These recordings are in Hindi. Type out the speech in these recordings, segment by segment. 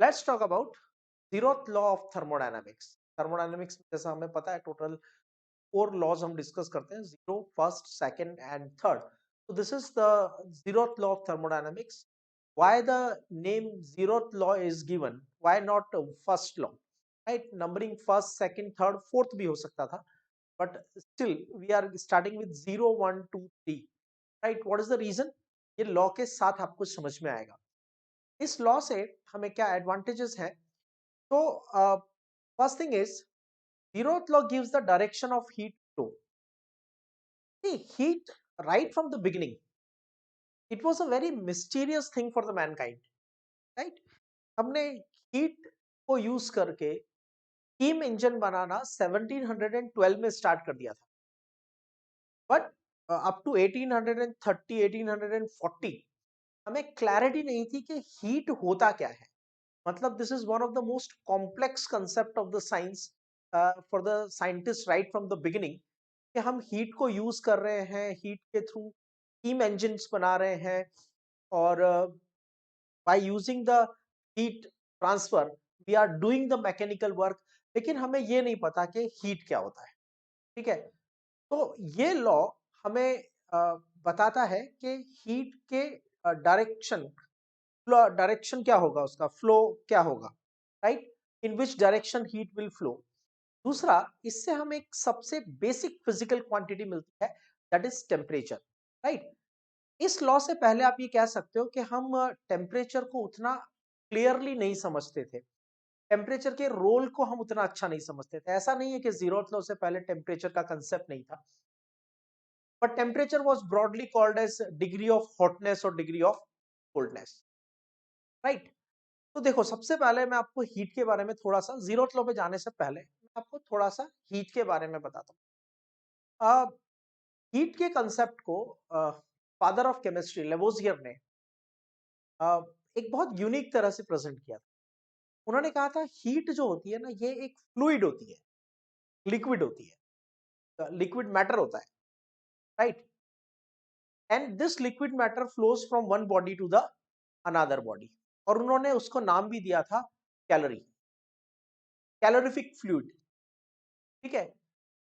Let's talk about zeroth law of thermodynamics. Thermodynamics जैसा हमें पता है टोटल 4 लॉज हम डिस्कस करते हैं, zero, first, second and third. So this is the zeroth law of thermodynamics. Why the name zeroth law is given? Why not first law? Right? Numbering first, second, third, fourth भी हो सकता था, but still we are starting with 0, 1, 2, 3. Right? What is the reason? ये लॉ के साथ आपको समझ में आएगा। इस लॉ से हमें क्या एडवांटेजेस है? तो first thing is zeroth law gives the direction of heat flow. See, heat right from the beginning, it was a very mysterious thing for the mankind, right? हमने हीट को यूज करके स्टीम इंजन बनाना 1712 में स्टार्ट कर दिया था, बट अप टू 1830 1840 हमें क्लैरिटी नहीं थी कि हीट होता क्या है। मतलब this is one of the most complex concept of the science for the scientist right from the beginning, कि हम हीट को यूज कर रहे हैं, हीट के थ्रू स्टीम इंजन्स बना रहे हैं, और by using the heat transfer we are doing the mechanical work. लेकिन हमें ये नहीं पता कि हीट क्या होता है। ठीक है, तो ये लॉ हमें बताता है कि हीट के डायरेक्शन, डायरेक्शन क्या होगा, उसका फ्लो क्या होगा, right? In which direction heat will flow. दूसरा, इससे हमें एक सबसे बेसिक फिजिकल क्वांटिटी मिलती है, दैट इज टेम्परेचर, राइट? इस लॉ से पहले आप ये कह सकते हो कि हम टेम्परेचर को उतना क्लियरली नहीं समझते थे, टेम्परेचर के रोल को हम उतना अच्छा नहीं समझते थे। ऐसा नहीं है कि जीरोथ लॉ से पहले टेम्परेचर का कंसेप्ट नहीं था, but temperature was broadly called as degree of hotness और डिग्री ऑफ कोल्डनेस, राइट? तो देखो, सबसे पहले मैं आपको हीट के बारे में थोड़ा सा, जीरोथ लॉ पे जाने से पहले मैं आपको थोड़ा सा हीट के बारे में बताता हूँ। हीट के कंसेप्ट को फादर ऑफ केमिस्ट्री लेवोजियर ने एक बहुत यूनिक तरह से प्रेजेंट किया था। उन्होंने कहा था हीट जो होती है ना, ये एक फ्लूइड होती है, लिक्विड होती है, लिक्विड मैटर होता है, right? And this liquid matter flows from one body to the another body, और उन्होंने उसको नाम भी दिया था कैलोरी, कैलोरिफिक फ्लूइड। ठीक है,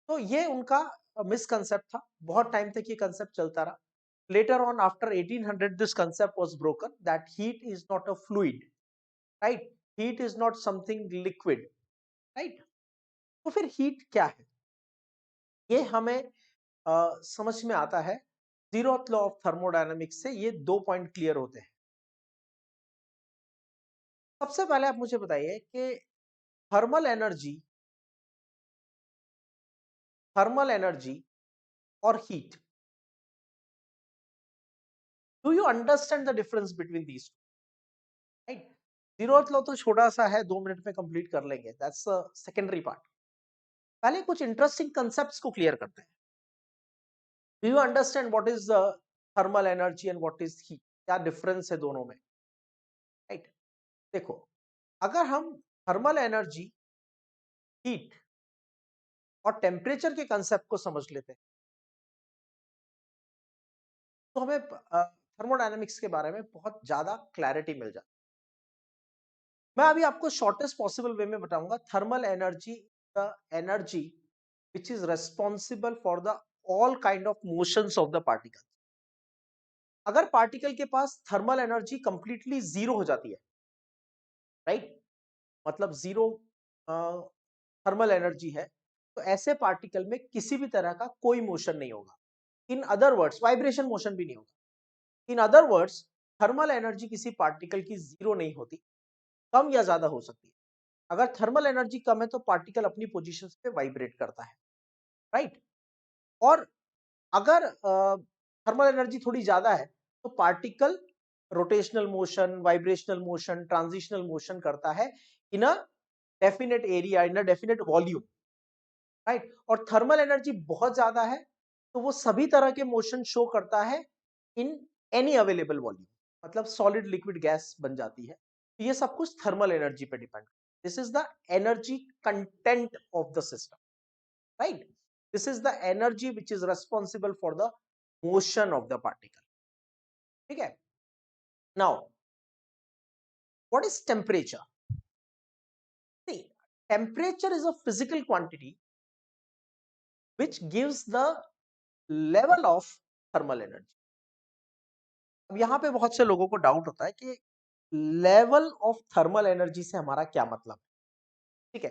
तो ये उनका मिसकंसेप्ट था, बहुत टाइम तक ये कंसेप्ट चलता रहा। Later on after 1800 this concept was broken, that heat is not a fluid, right? Heat is not something liquid, right? तो फिर हीट क्या है, ये हमें समझ में आता है जीरोथ लॉ ऑफ थर्मोडायनामिक्स से। ये 2 पॉइंट क्लियर होते हैं। सबसे पहले आप मुझे बताइए कि थर्मल एनर्जी, थर्मल एनर्जी और heat, do you understand the difference between these two? Right? Zeroth law तो छोटा सा है, 2 मिनट में कंप्लीट कर लेंगे, दैट्स द सेकेंडरी पार्ट। पहले कुछ इंटरेस्टिंग कंसेप्ट्स को क्लियर करते हैं। Do you understand what is thermal energy and what is heat? क्या डिफरेंस है दोनों में, राइट? देखो, अगर हम थर्मल एनर्जी, हीट और टेम्परेचर के कंसेप्ट को समझ लेते हैं, तो हमें थर्मोडायनामिक्स के बारे में बहुत ज्यादा क्लैरिटी मिल जाती है। मैं अभी आपको शॉर्टेस्ट पॉसिबल वे में बताऊंगा। Thermal energy, the energy which is responsible for the all kind of motions of the particle. अगर पार्टिकल के पास थर्मल एनर्जी कंप्लीटली जीरो हो जाती है, राइट, मतलब जीरो थर्मल एनर्जी है, तो ऐसे पार्टिकल में किसी भी तरह का कोई मोशन नहीं होगा। In other words, vibration motion भी नहीं होगा। In other words, thermal energy किसी पार्टिकल की जीरो नहीं होती, कम या ज्यादा हो सकती है। अगर थर्मल एनर्जी कम है तो पार्टिकल अपनी पोजीशन पे वाइब्रेट करता है, राइट? और अगर थर्मल एनर्जी थोड़ी ज्यादा है तो particle rotational motion, vibrational motion, transitional motion करता है in a definite area, in a definite volume, right? और थर्मल एनर्जी बहुत ज्यादा है तो वो सभी तरह के मोशन शो करता है इन एनी अवेलेबल वॉल्यूम, मतलब सॉलिड, लिक्विड, गैस बन जाती है। तो ये सब कुछ थर्मल एनर्जी पे depend. This is the energy content of the system, right? This is the energy which is responsible for the motion of the particle. ठीक है, now what is temperature? Temperature is a physical quantity which gives the level of thermal energy. अब यहाँ पे बहुत से लोगों को डाउट होता है कि लेवल ऑफ थर्मल एनर्जी से हमारा क्या मतलब है, ठीक है।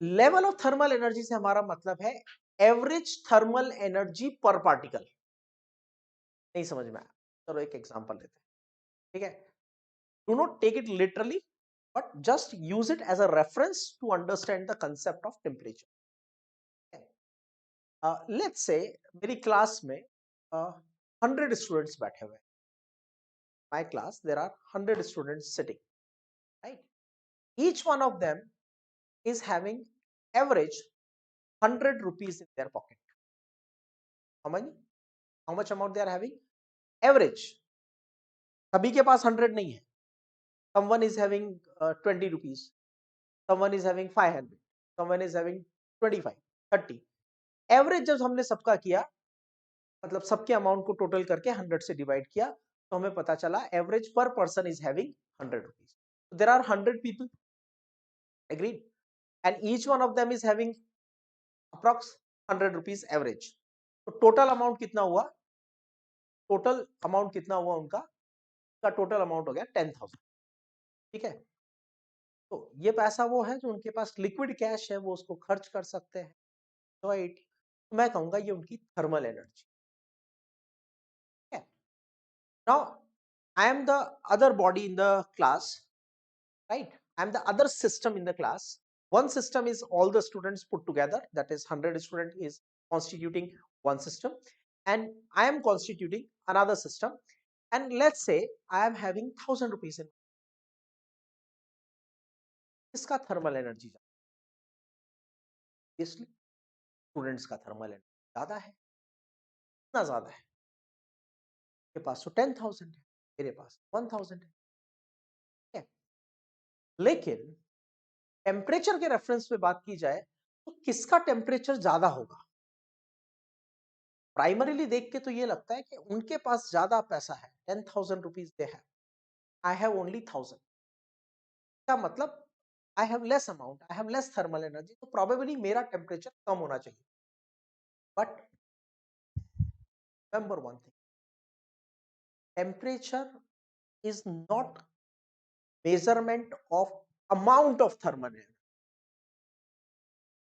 लेवल ऑफ थर्मल एनर्जी से हमारा मतलब है एवरेज थर्मल एनर्जी पर पार्टिकल। नहीं समझ में आया? चलो एक एग्जांपल लेते हैं, ठीक है। Do not take it literally, but just use it as a reference to understand the concept of temperature. Let's say मेरी क्लास में 100 स्टूडेंट्स बैठे हुए हैं। My class there are 100 students sitting, right? Each one of them is having average 100 rupees in their pocket. How many? How much amount they are having? Average. सभी के पास 100 नहीं है. Someone is having 20 rupees. Someone is having 500. Someone is having 25, 30. Average जब हमने सबका किया, मतलब सबके अमाउंट को टोटल करके 100 से डिवाइड किया, तो हमें पता चला एवरेज पर person is having 100 rupees. There are 100 people, agreed, and each one of them is having approx 100 rupees average. तो टोटल अमाउंट कितना हुआ? टोटल अमाउंट कितना हुआ उनका? का टोटल अमाउंट हो गया 10,000, ठीक है। तो ये पैसा वो है जो उनके पास लिक्विड कैश है, वो उसको खर्च कर सकते हैं, राइट? तो मैं कहूंगा ये उनकी थर्मल एनर्जी है। Now I am the other body in the class, right? I am the other system in the class. One system is all the students put together, that is 100 student is constituting one system, and I am constituting another system. And let's say I am having 1,000 rupees in, इसका थर्मल एनर्जी इसलिए स्टूडेंट्स का थर्मल एनर्जी ज्यादा है। कितना ज्यादा है? मेरे पास तो 10,000 है, मेरे पास 1,000 है। लेकिन टेम्परेचर के रेफरेंस पे बात की जाए तो किसका टेम्परेचर ज्यादा होगा? प्राइमरीली देख के तो ये लगता है कि उनके पास ज्यादा पैसा है, 10,000 rupees they have, I have only 1,000। क्या मतलब? I have less amount, I have less thermal energy, तो प्रोबेबली मेरा टेम्परेचर कम होना चाहिए। But remember one thing, temperature is not measurement of amount of thermal energy.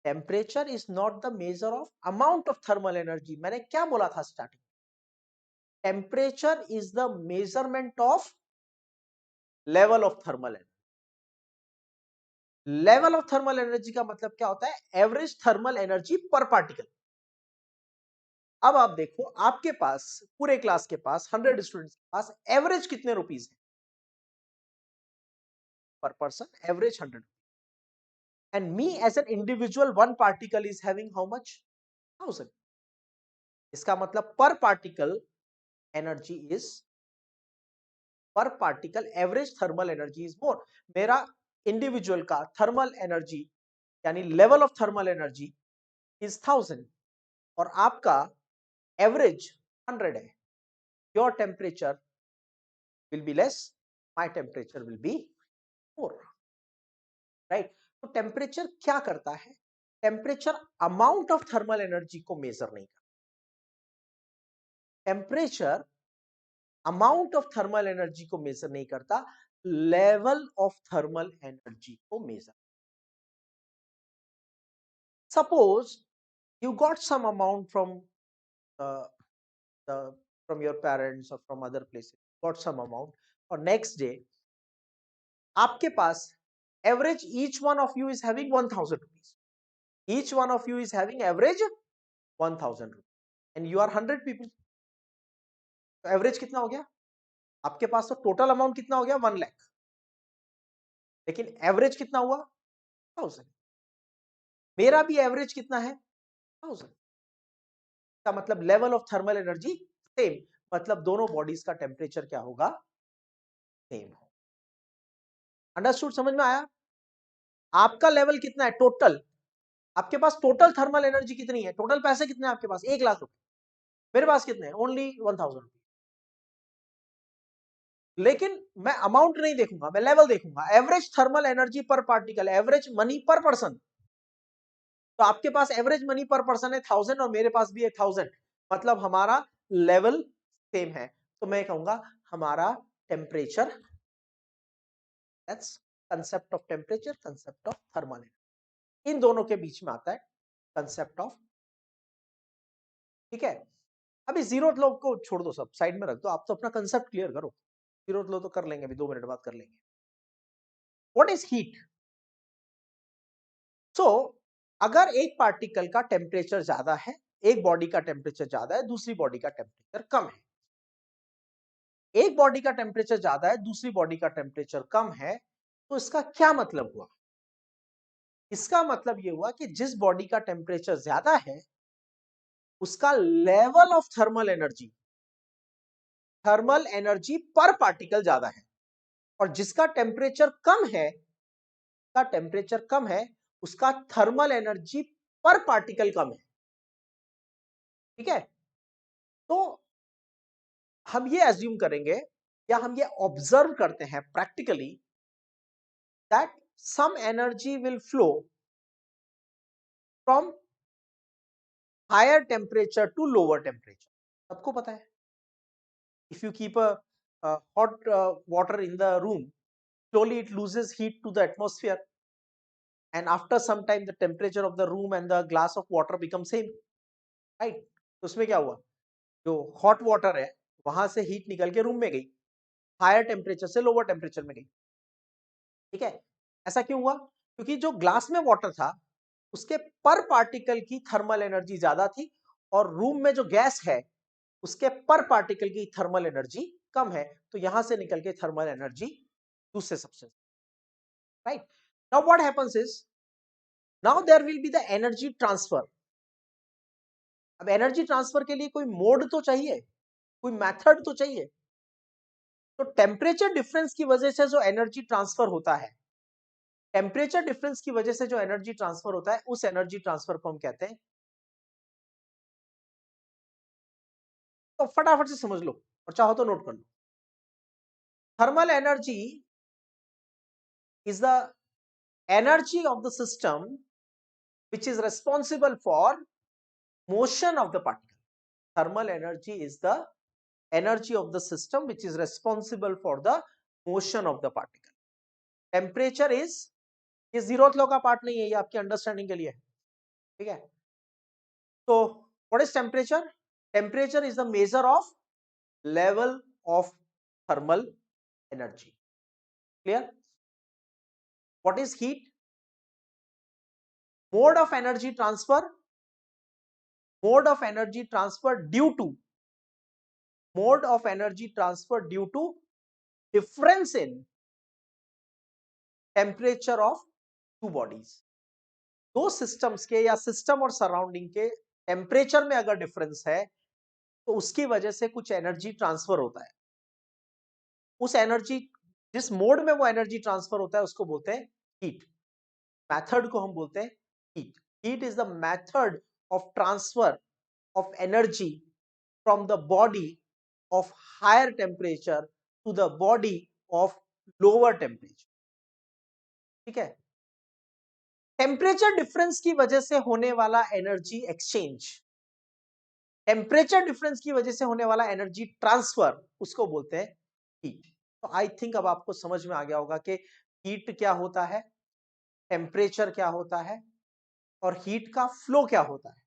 Temperature is not the measure of amount of thermal energy. मैंने क्या बोला था starting? Temperature is the measurement of level of thermal energy. Level of thermal energy का मतलब क्या होता है? एवरेज थर्मल एनर्जी पर पार्टिकल। अब आप देखो, आपके पास पूरे क्लास के पास 100 स्टूडेंट्स के पास एवरेज कितने रुपीस है पर person? Average 100। And me as an individual one particle is having how much? 1,000। इसका मतलब per particle energy is, per particle average thermal energy is more. मेरा इंडिविजुअल का थर्मल एनर्जी यानी level of thermal energy is 1,000 और आपका एवरेज 100 है। Your temperature will be less, my temperature will be more, right? तो टेम्परेचर क्या करता है? Temperature amount of thermal energy को मेजर नहीं करता। Temperature amount of thermal energy को मेजर नहीं करता, लेवल ऑफ थर्मल एनर्जी को measure. Suppose you got some amount from uh, from your parents or from other places, got some amount, और next day आपके पास average each one of you is having 1,000 rupees, each one of you is having average 1,000 rupees and you are 100 people, तो एवरेज कितना हो गया आपके पास? तो टोटल अमाउंट कितना हो गया? 1 लाख, लेकिन एवरेज कितना हुआ? 1,000। मेरा भी एवरेज कितना है? 1,000 का मतलब level of thermal energy same, मतलब दोनों बॉडीज का टेम्परेचर क्या होगा? सेम हो। अंडरस्टूड? समझ में आया? आपका लेवल कितना है टोटल? आपके पास टोटल थर्मल एनर्जी कितनी है? टोटल पैसे कितने हैं आपके पास? 1 लाख रुपए। मेरे पास कितने हैं? Only 1,000 rupees. लेकिन मैं अमाउंट नहीं देखूंगा, मैं लेवल देखूंगा, एवरेज थर्मल एनर्जी पर पार्टिकल, एवरेज मनी पर पर्सन। तो आपके पास एवरेज मनी पर पर्सन है 1000 और मेरे पास भी है 1000, मतलब हमारा लेवल सेम है। तो मैं कहूंगा हमारा temperature, that's concept of temperature, concept of thermal energy, इन दोनों के बीच में आता है कंसेप्ट ऑफ। ठीक है, अभी जीरो लॉ को छोड़ दो, सब साइड में रख दो, आप तो अपना कंसेप्ट क्लियर करो। जीरो लॉ तो कर लेंगे, अभी 2 मिनट बाद कर लेंगे। What is heat? सो अगर एक पार्टिकल का टेम्परेचर ज्यादा है, एक बॉडी का टेम्परेचर ज्यादा है, दूसरी बॉडी का टेम्परेचर कम है, एक बॉडी का टेम्परेचर ज्यादा है, दूसरी बॉडी का टेम्परेचर कम है, तो इसका क्या मतलब हुआ? इसका मतलब यह हुआ कि जिस बॉडी का टेम्परेचर ज्यादा है उसका लेवल ऑफ थर्मल एनर्जी पर पार्टिकल ज्यादा है, और जिसका टेम्परेचर कम है, का टेम्परेचर कम है, उसका थर्मल एनर्जी पर पार्टिकल कम है। ठीक है, तो हम ये एज्यूम करेंगे या हम ये ऑब्जर्व करते हैं practically that some energy will flow from higher temperature to lower temperature. सबको पता है, if you keep a hot water in the room, slowly it loses heat to the atmosphere, and after some time the temperature of the room and the glass of water become same, right? तो उसमें क्या हुआ, जो हॉट वाटर है वहां से हीट निकल के रूम में गई, हायर टेम्परेचर से लोअर टेम्परेचर में गई। ठीक है, ऐसा क्यों हुआ? क्योंकि जो ग्लास में वाटर था उसके पर पार्टिकल की थर्मल एनर्जी ज्यादा थी, और रूम में जो गैस है उसके पर पार्टिकल की थर्मल एनर्जी कम है, तो यहां से निकल के थर्मल एनर्जी दूसरे substance, right? Now what happens is, now there will be the energy transfer. अब एनर्जी ट्रांसफर के लिए कोई मोड तो चाहिए, कोई मेथड तो चाहिए। तो टेम्परेचर डिफरेंस की वजह से जो एनर्जी ट्रांसफर होता है, टेम्परेचर डिफरेंस की वजह से जो एनर्जी ट्रांसफर होता है, उस एनर्जी ट्रांसफर को हम कहते हैं, तो फटाफट से समझ लो और चाहो तो नोट कर लो। Thermal energy is the energy of the system which is responsible for motion of the particle. Thermal energy is the energy of the system which is responsible for the motion of the particle. Temperature is, ये जीरोथ लॉ का पार्ट नहीं है, ये आपकी अंडरस्टैंडिंग के लिए है। ठीक है, तो what is temperature? Temperature is the measure of level of thermal energy. Clear? What is heat? Mode of energy transfer, mode of energy transfer due to, mode of energy transfer due to difference in temperature of two bodies. दो सिस्टम्स के या सिस्टम और सराउंडिंग के टेम्परेचर में अगर डिफरेंस है तो उसकी वजह से कुछ एनर्जी ट्रांसफर होता है। उस एनर्जी, जिस मोड में वो एनर्जी ट्रांसफर होता है उसको बोलते हैं हीट। मेथड को हम बोलते हैं heat. Heat is the method of transfer of energy from the body of higher temperature to the body of lower temperature. ठीक है, टेम्परेचर डिफरेंस की वजह से होने वाला एनर्जी एक्सचेंज, टेम्परेचर डिफरेंस की वजह से होने वाला एनर्जी ट्रांसफर, उसको बोलते हैं हीट। तो आई थिंक अब आपको समझ में आ गया होगा कि हीट क्या होता है, टेम्परेचर क्या होता है, और हीट का फ्लो क्या होता है।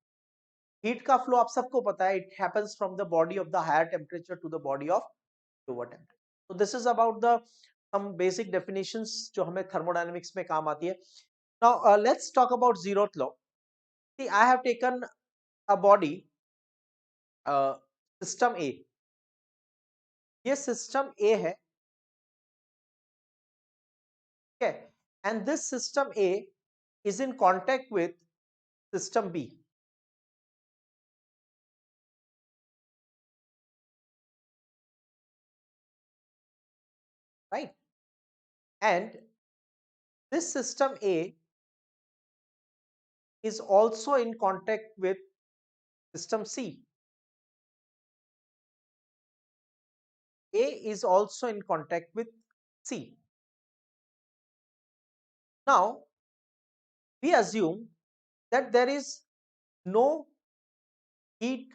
हीट का फ्लो आप सबको पता है, it happens from the body of the higher temperature to the body of lower temperature. तो this is about the some basic definitions जो हमें थर्मोडायनेमिक्स में काम आती है। Now let's talk about zeroth law. See I have taken a body, system A, ये सिस्टम ए है, ठीक है, and this system A is in contact with system B, right? And this system A is also in contact with system C, A is also in contact with C. Now, we assume that there is no heat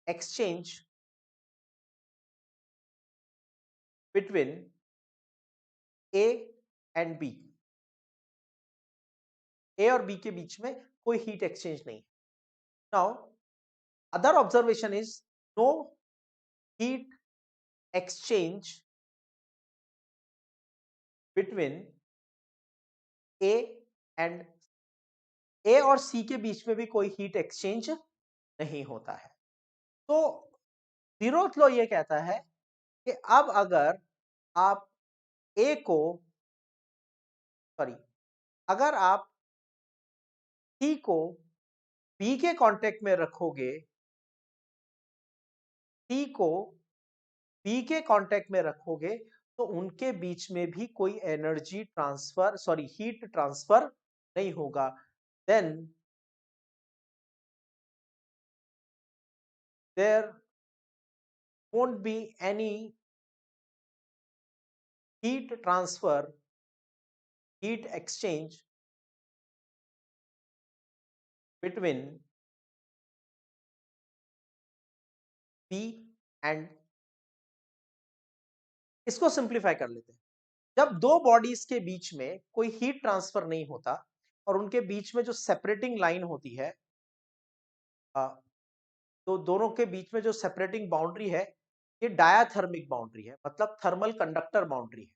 exchange between A and B. A और B के बीच में कोई heat exchange नहीं. Now, other observation is no heat exchange between A and A और C के बीच में भी कोई heat exchange नहीं होता है. तो zeroth law ये कहता है कि अब अगर आप A को अगर आप C को B के कांटेक्ट में रखोगे, C को B के कांटेक्ट में रखोगे, तो उनके बीच में भी कोई एनर्जी ट्रांसफर हीट ट्रांसफर नहीं होगा. Then there won't be any heat transfer, heat exchange between B and. इसको सिंप्लीफाई कर लेते हैं. जब दो बॉडीज के बीच में कोई हीट ट्रांसफर नहीं होता और उनके बीच में जो सेपरेटिंग लाइन होती है, तो दोनों के बीच में जो सेपरेटिंग बाउंड्री है, ये डायाथर्मिक बाउंड्री है, मतलब थर्मल कंडक्टर बाउंड्री है.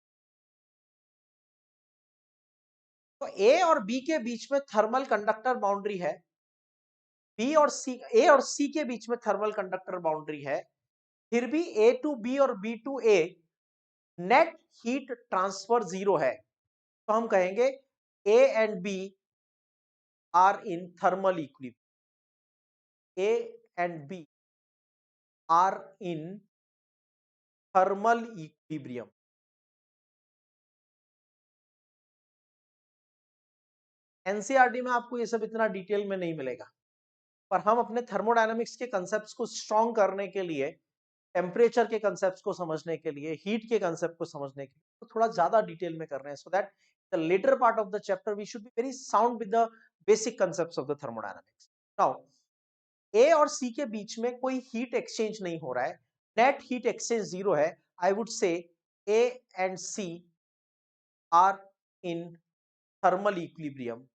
तो ए और बी के बीच में थर्मल कंडक्टर बाउंड्री है, बी और सी, ए और सी के बीच में थर्मल कंडक्टर बाउंड्री है, फिर भी ए टू बी और B to A net heat transfer zero है. तो हम कहेंगे A and B are in thermal equilibrium. A and B are in thermal equilibrium. NCERT में आपको ये सब इतना डिटेल में नहीं मिलेगा, पर हम अपने थर्मोडायनामिक्स के कंसेप्ट्स को स्ट्रॉन्ग करने के लिए, टेम्परेचर के कंसेप्ट्स को समझने के लिए, हीट के कंसेप्ट को समझने के लिए तो थोड़ा ज्यादा डिटेल में कर रहे हैं, so that the latter part of the chapter we should be very sound with the basic concepts of the thermodynamics. Now, A और सी के बीच में कोई हीट एक्सचेंज नहीं हो रहा है, नेट हीट एक्सचेंज जीरो है. I would say A and C are in thermal equilibrium.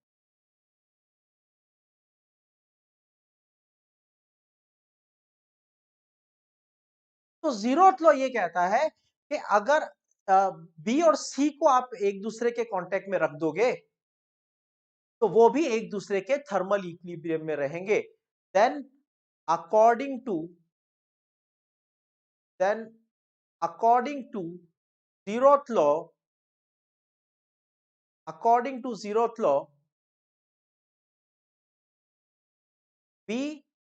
तो जीरोथ लॉ ये कहता है कि अगर बी और सी को आप एक दूसरे के कांटेक्ट में रख दोगे, तो वो भी एक दूसरे के थर्मल इक्विलिब्रियम में रहेंगे. Then according to then according to zeroth law according to zeroth law, B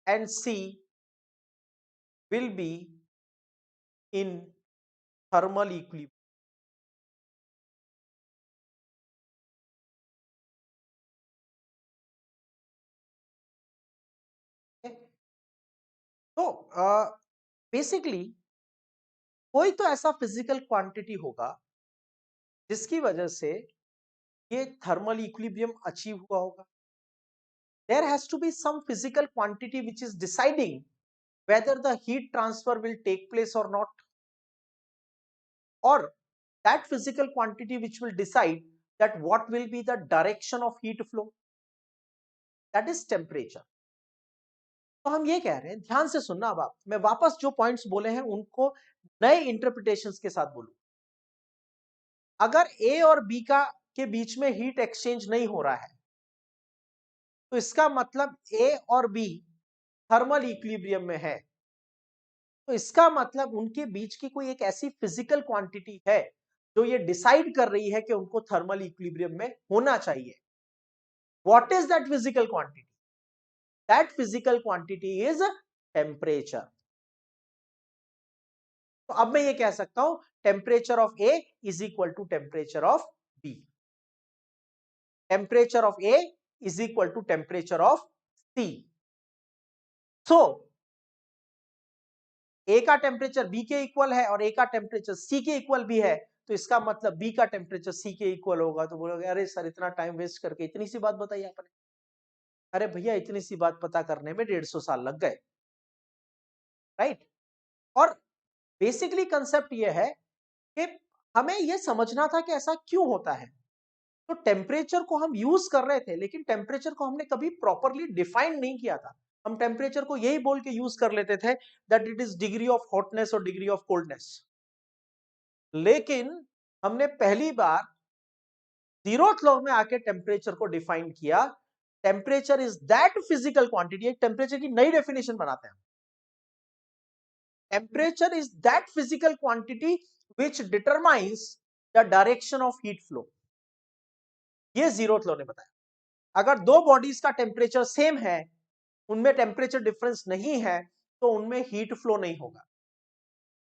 and C will be in thermal equilibrium. तो बेसिकली कोई तो ऐसा फिजिकल क्वांटिटी होगा जिसकी वजह से ये थर्मल इक्विलिब्रियम अचीव हुआ होगा. There has to be some physical quantity which is deciding whether the heat transfer will take place or not, or that physical quantity which will decide that what will be the direction of heat flow, that is temperature. तो हम ये कह रहे हैं, ध्यान से सुनना. अब आप, मैं वापस जो पॉइंट्स बोले हैं उनको नए इंटरप्रिटेशंस के साथ बोलूं. अगर ए और बी का के बीच में हीट एक्सचेंज नहीं हो रहा है, तो इसका मतलब ए और बी थर्मल इक्विलिब्रियम में है. तो इसका मतलब उनके बीच की कोई एक ऐसी फिजिकल क्वांटिटी है जो ये डिसाइड कर रही है कि उनको थर्मल इक्विलिब्रियम में होना चाहिए. What is that physical quantity? That physical quantity is temperature. तो अब मैं ये कह सकता हूं temperature of A is equal to temperature of B. Temperature of A is equal to temperature of C. So A का टेम्परेचर बी के इक्वल है और ए का टेम्परेचर सी के इक्वल भी है, तो इसका मतलब बी का टेम्परेचर सी के इक्वल होगा। तो बोलोगे अरे सर इतना टाइम वेस्ट करके इतनी सी बात बताई आपने। अरे भैया इतनी सी बात पता करने में 150 साल लग गए, राइट। और बेसिकली कंसेप्ट ये है कि हमें ये समझना था कि ऐसा क्यों होता है। तो टेम्परेचर को हम यूज कर रहे थे, लेकिन टेम्परेचर को हमने कभी प्रॉपरली डिफाइन नहीं किया था। हम टेम्परेचर को यही बोल के यूज कर लेते थे that it is degree of hotness और डिग्री ऑफ कोल्डनेस। लेकिन हमने पहली बार जीरोथ लॉ में आके टेम्परेचर को डिफाइन किया। Temperature is that physical quantity, एक टेम्परेचर की नई डेफिनेशन बनाते हैं। Temperature is that physical quantity which determines the direction of heat flow. ये जीरोथ लॉ ने बताया। अगर दो बॉडीज का टेम्परेचर सेम है, उनमें टेम्परेचर डिफरेंस नहीं है, तो उनमें हीट फ्लो नहीं होगा।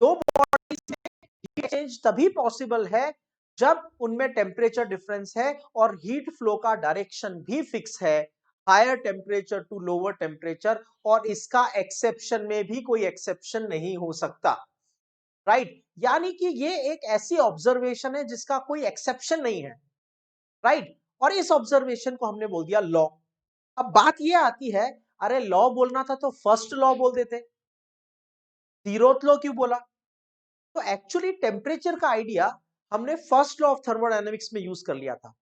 दो बॉडीज में हीट चेंज तभी पॉसिबल है जब उनमें टेम्परेचर डिफरेंस है और हीट फ्लो का डायरेक्शन भी फिक्स है, higher temperature to lower temperature, और इसका एक्सेप्शन में भी कोई एक्सेप्शन नहीं हो सकता, राइट। यानी कि ये एक ऐसी ऑब्जर्वेशन है जिसका कोई एक्सेप्शन नहीं है, राइट। और इस ऑब्जर्वेशन को हमने बोल दिया लॉ। अब बात ये आती है, अरे लॉ बोलना था तो फर्स्ट लॉ बोल देते, जीरोथ लॉ क्यों बोला। तो एक्चुअली टेम्परेचर का आइडिया हमने फर्स्ट लॉ ऑफ थर्मोडायनेमिक्स में यूज कर लिया था।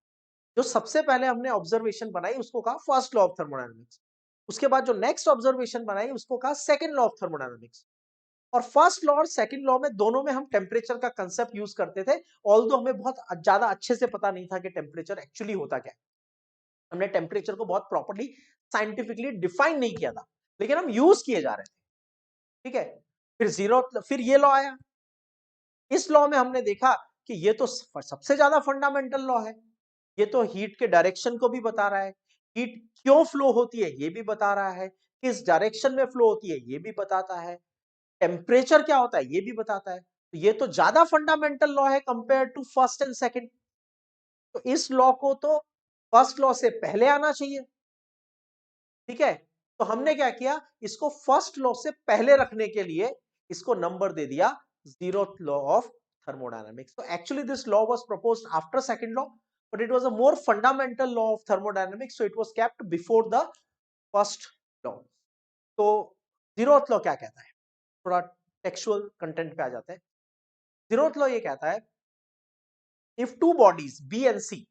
जो सबसे पहले हमने ऑब्जर्वेशन बनाई उसको कहा फर्स्ट लॉ ऑफ थर्मोडायनेमिक्स। उसके बाद जो नेक्स्ट ऑब्जर्वेशन बनाई उसको कहा सेकंड लॉ ऑफ थर्मोडायनेमिक्स। और फर्स्ट लॉ और सेकंड लॉ में दोनों में हम टेम्परेचर का कंसेप्ट यूज करते थे, ऑल्दो हमें बहुत ज्यादा अच्छे से पता नहीं था कि टेम्परेचर एक्चुअली होता क्या है। हमने टेम्परेचर को बहुत प्रॉपर्ली साइंटिफिकली डिफाइन नहीं किया था, लेकिन हम यूज किए जा रहे थे, ठीक है। फिर ये लॉ आया। इस लॉ में हमने देखा कि ये तो सबसे ज्यादा फंडामेंटल लॉ है। ये तो हीट के डायरेक्शन को भी बता रहा है, हीट क्यों फ्लो होती है ये भी बता रहा है, किस डायरेक्शन में फ्लो होती है ये भी बताता है, टेम्परेचर क्या होता है ये भी बताता है। तो ये तो ज्यादा फंडामेंटल लॉ है compare to first and second. तो इस लॉ को तो फर्स्ट लॉ से पहले आना चाहिए, ठीक है। तो हमने क्या किया, इसको फर्स्ट लॉ से पहले रखने के लिए इसको नंबर दे दिया zeroth law of thermodynamics. So actually this law was proposed after second law, but it was a more fundamental law of thermodynamics, so it was kept before the first law. तो zeroth law क्या कहता है, थोड़ा टेक्सुअल कंटेंट पे आ जाते हैं। zeroth law ये कहता है if two bodies B and C,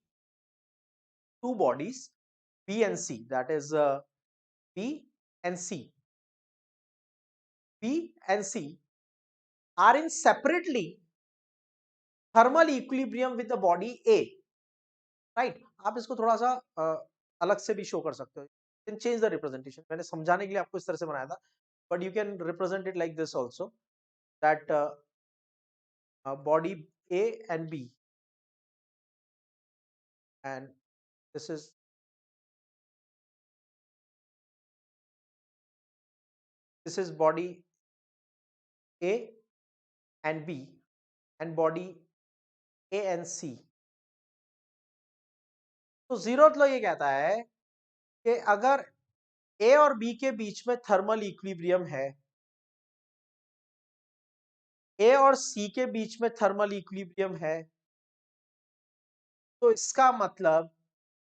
two bodies B and C, that is B and C, B and C are in separately thermal equilibrium with the body A, right. आप इसको थोड़ा सा अलग से भी शो कर सकते हो, कैन चेंज द रिप्रेजेंटेशन। मैंने समझाने के लिए आपको इस तरह से बनाया था, but you can represent it like this also, that body A and B, and this is body A and B and body A and C. तो जीरोथ लॉ ये कहता है कि अगर ए और बी के बीच में थर्मल इक्विलिब्रियम है, ए और सी के बीच में थर्मल इक्विलिब्रियम है, तो इसका मतलब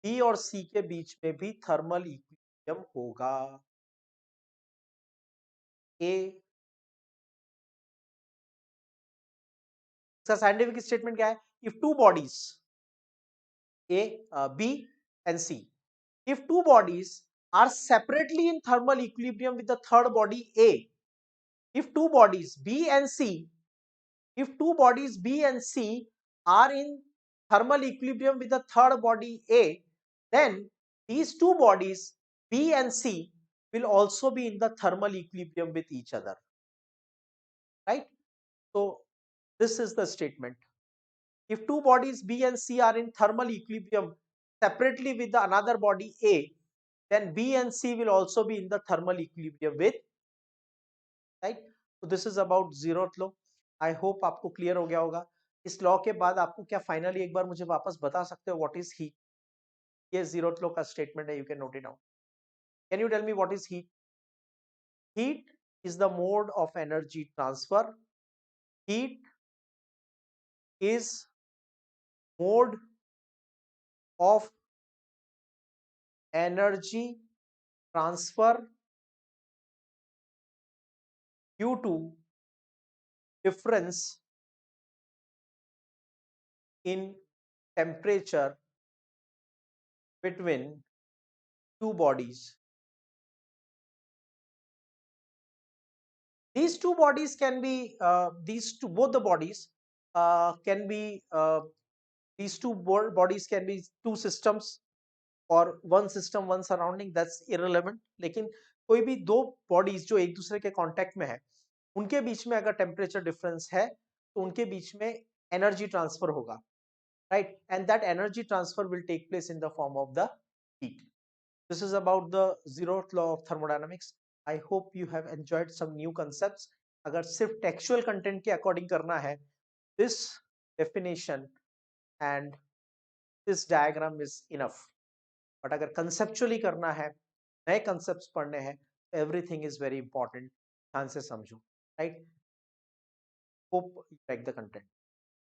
बी और सी के बीच में भी थर्मल इक्विलिब्रियम होगा। ए, इसका साइंटिफिक स्टेटमेंट क्या है, if two bodies A, B and C, if two bodies are separately in thermal equilibrium with the third body A, if two bodies B and C, if two bodies B and C are in thermal equilibrium with the third body A, then these two bodies B and C will also be in the thermal equilibrium with each other, right? So this is the statement. If two bodies B and C are in thermal equilibrium separately with the another body A, then B and C will also be in the thermal equilibrium with, right? So this is about zeroth law. I hope आपको क्लियर हो गया होगा। इस लॉ के बाद आपको क्या फाइनली एक बार मुझे वापस बता सकते हो व्हाट इज हीट। ये zeroth law का स्टेटमेंट है, you can note it down. Can you tell me what is heat. Heat is the mode of energy transfer. Heat is mode of energy transfer due to difference in temperature between two bodies. These two bodies can be both the bodies can be these bodies can be two systems और one system one surrounding, that's irrelevant. लेकिन कोई भी दो बॉडीज जो एक दूसरे के कांटेक्ट में है, उनके बीच में अगर टेम्परेचर डिफरेंस है तो उनके बीच में एनर्जी ट्रांसफर होगा, right, and that energy transfer will take place in the form of the heat. This is about the zeroth law of thermodynamics. I hope you have enjoyed some new concepts. अगर सिर्फ टेक्सचुअल कंटेंट के अकॉर्डिंग करना है, this definition and this diagram is enough. But अगर कंसेप्चुअली करना है, नए कंसेप्ट्स पढ़ने हैं, एवरीथिंग इज वेरी इंपॉर्टेंट. ध्यान से समझो, right. Hope you like the content.